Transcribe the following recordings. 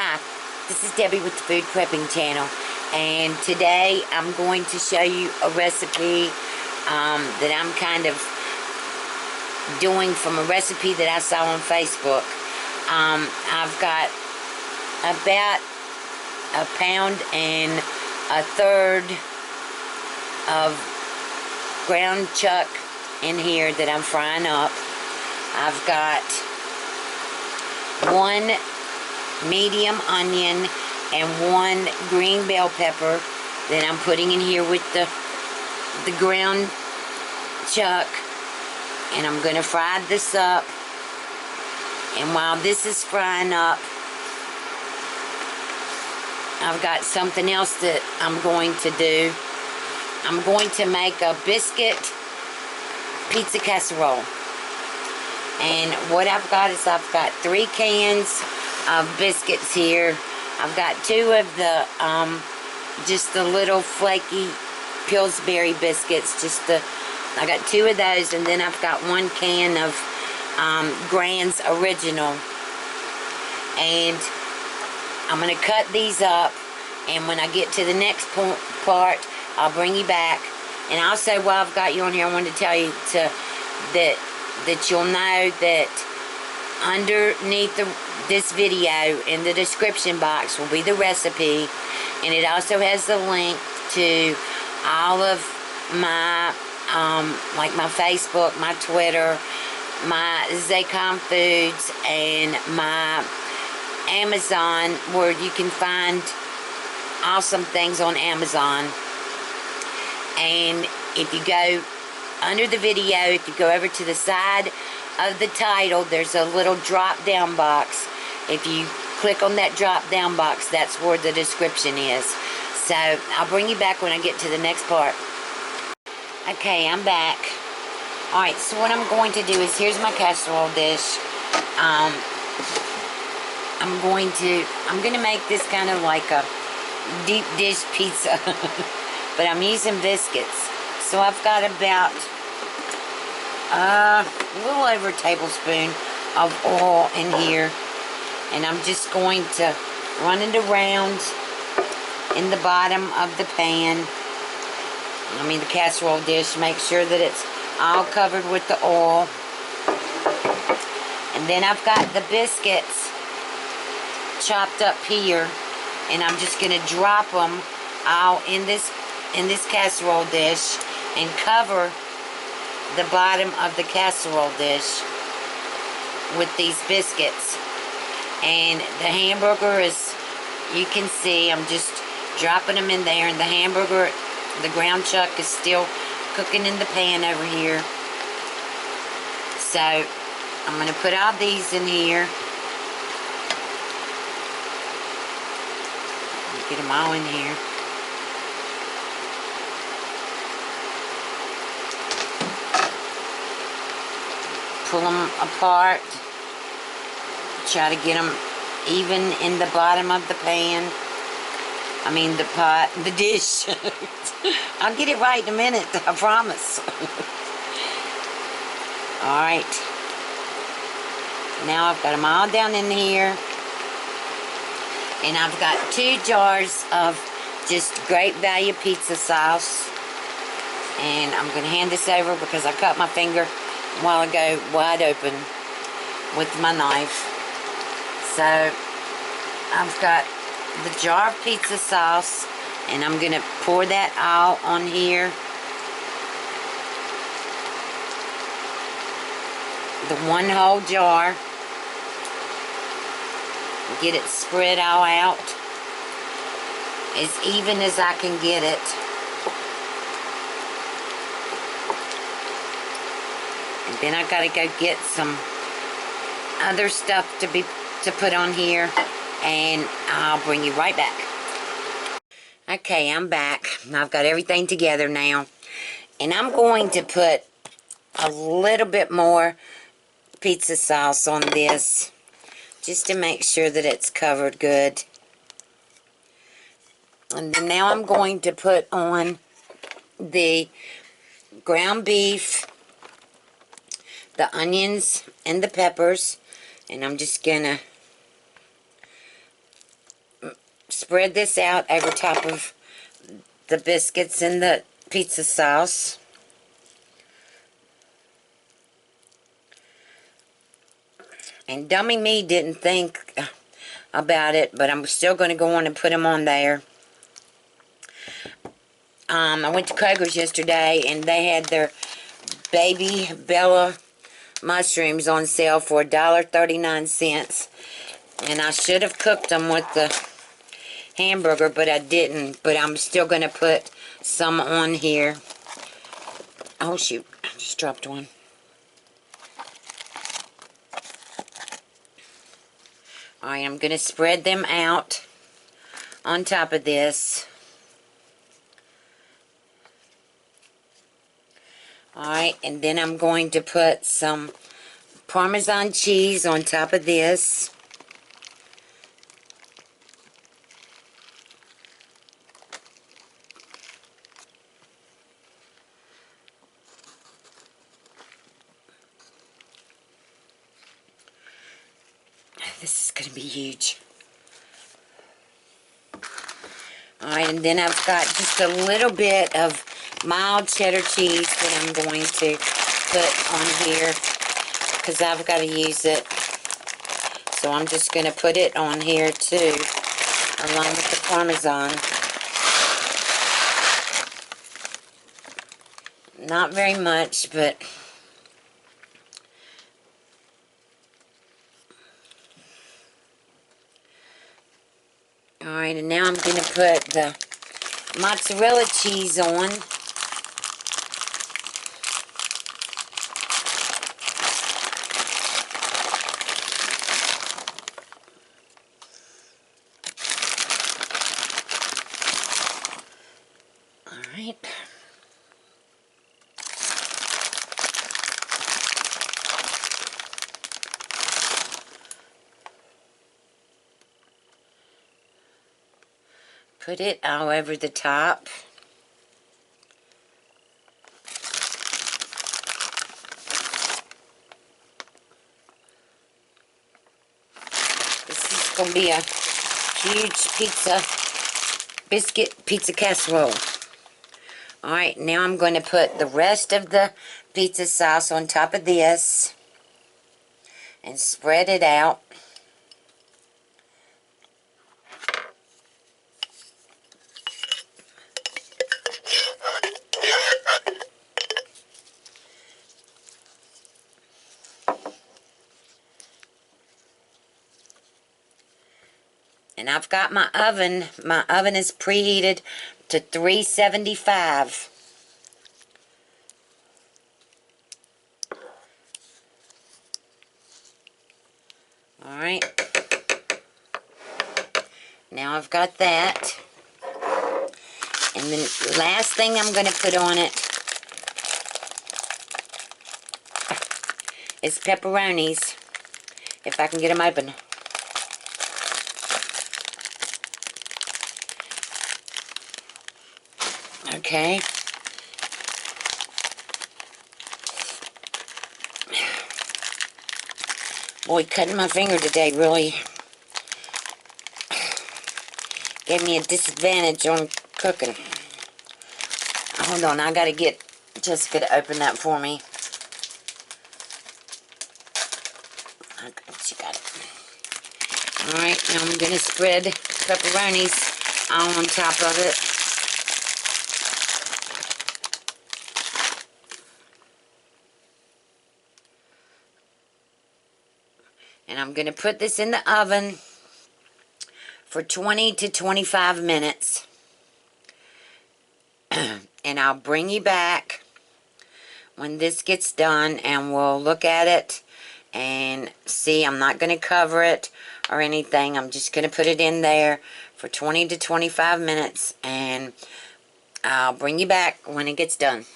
Hi, this is Debbie with the Food Prepping channel, and today I'm going to show you a recipe that I'm kind of doing from a recipe that I saw on Facebook. I've got about 1.33 pounds of ground chuck in here that I'm frying up. I've got 1 medium onion and 1 green bell pepper that I'm putting in here with the ground chuck, and I'm going to fry this up. And while this is frying up, I've got something else that I'm going to do. I'm going to make a biscuit pizza casserole. And what I've got is I've got 3 cans of biscuits here. I've got 2 of the just the little flaky Pillsbury biscuits. I got 2 of those, and then I've got 1 can of Grand's Original. And I'm going to cut these up, and when I get to the next part, I'll bring you back. And also, while I've got you on here, I wanted to tell you that you'll know that underneath this video in the description box will be the recipe, and it also has the link to all of my like my Facebook, my Twitter, my Zaycom Foods, and my Amazon, where you can find awesome things on Amazon. And if you go under the video, if you go over to the side of the title, there's a little drop down box. If you click on that drop down box, that's where the description is. So I'll bring you back when I get to the next part. Okay, I'm back. Alright, so what I'm going to do is, here's my casserole dish. I'm going to make this kind of like a deep dish pizza. But I'm using biscuits. So I've got about a little over a tablespoon of oil in here, and I'm just going to run it around in the bottom of the pan, the casserole dish. Make sure that it's all covered with the oil. And then I've got the biscuits chopped up here, and I'm just going to drop them all in this casserole dish and cover the bottom of the casserole dish with these biscuits. And the hamburger is, you can see, I'm just dropping them in there, and the hamburger, the ground chuck, is still cooking in the pan over here. So I'm going to put all these in here. Get them all in here. Pull them apart. Try to get them even in the bottom of the pan. The pot, the dish. I'll get it right in a minute, I promise. Alright. Now I've got them all down in here. And I've got 2 jars of just great value pizza sauce. And I'm going to hand this over because I cut my finger a while ago wide open with my knife. So I've got the jar of pizza sauce, and I'm going to pour that all on here. The 1 whole jar. Get it spread all out as even as I can get it. And then I gotta go get some other stuff to put on here, and I'll bring you right back. Okay, I'm back. I've got everything together now, and I'm going to put a little bit more pizza sauce on this, just to make sure that it's covered good. And then now I'm going to put on the ground beef, the onions, and the peppers. And I'm just gonna spread this out over top of the biscuits and the pizza sauce. And dummy me didn't think about it, but I'm still going to go on and put them on there. I went to Kroger's yesterday, and they had their Baby Bella mushrooms on sale for $1.39. And I should have cooked them with the hamburger, but I didn't. But I'm still going to put some on here. Oh, shoot. I just dropped one. Alright, I'm going to spread them out on top of this. Alright, and then I'm going to put some Parmesan cheese on top of this. This is going to be huge. Alright, and then I've got just a little bit of mild cheddar cheese that I'm going to put on here because I've got to use it. So I'm just going to put it on here too, along with the Parmesan. Not very much, but alright, and now I'm going to put the mozzarella cheese on. Alright. Put it all over the top. This is going to be a huge biscuit pizza casserole. Alright, now I'm going to put the rest of the pizza sauce on top of this and spread it out. And I've got my oven. My oven is preheated to 375. Alright. Now I've got that. And then the last thing I'm going to put on it is pepperonis. If I can get them open. Okay. Boy, cutting my finger today really gave me a disadvantage on cooking. Hold on, I gotta get Jessica to open that for me. Okay, she got it. Alright, now I'm gonna spread pepperonis all on top of it. And I'm going to put this in the oven for 20 to 25 minutes. And I'll bring you back when this gets done and we'll look at it and see. I'm not going to cover it or anything. I'm just going to put it in there for 20 to 25 minutes and I'll bring you back when it gets done.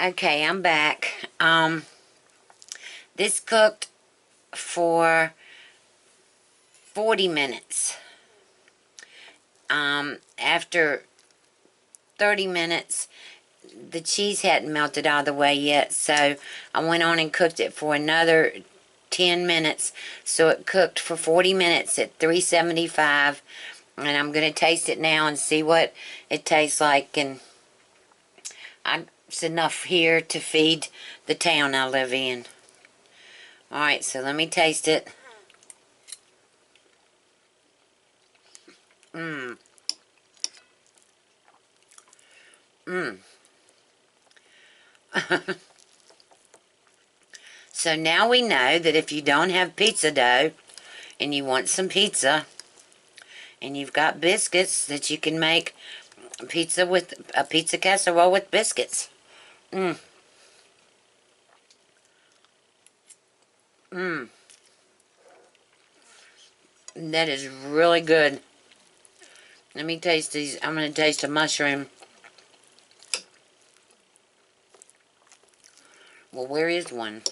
Okay, I'm back. This cooked for 40 minutes. After 30 minutes, the cheese hadn't melted all the way yet, so I went on and cooked it for another 10 minutes. So it cooked for 40 minutes at 375. And I'm going to taste it now and see what it tastes like. And it's enough here to feed the town I live in. Alright, so let me taste it. Mmm. Mmm. So now we know that if you don't have pizza dough and you want some pizza and you've got biscuits, that you can make pizza with a pizza casserole with biscuits. Mmm. Mmm. That is really good. Let me taste these. I'm going to taste a mushroom. Well, where is one?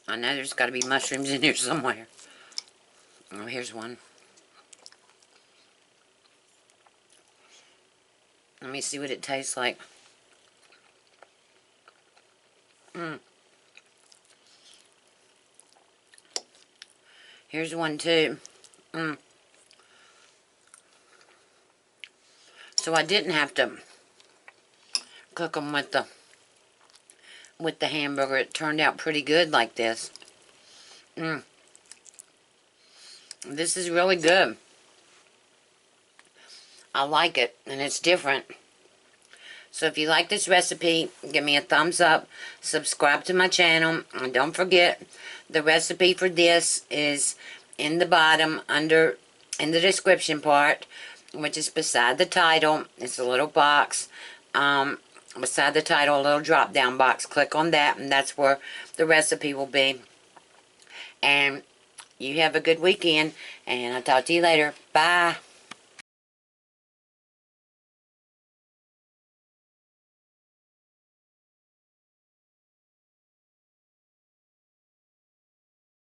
I know there's got to be mushrooms in here somewhere. Oh, here's one. Let me see what it tastes like. Mmm. Here's one too. Mmm. So I didn't have to cook them with the hamburger. It turned out pretty good like this. Mmm. This is really good. I like it, and it's different. So if you like this recipe, give me a thumbs up, subscribe to my channel, and don't forget, the recipe for this is in the bottom, in the description part, which is beside the title. It's a little box, beside the title, a little drop down box. Click on that, and that's where the recipe will be. And you have a good weekend, and I'll talk to you later. Bye.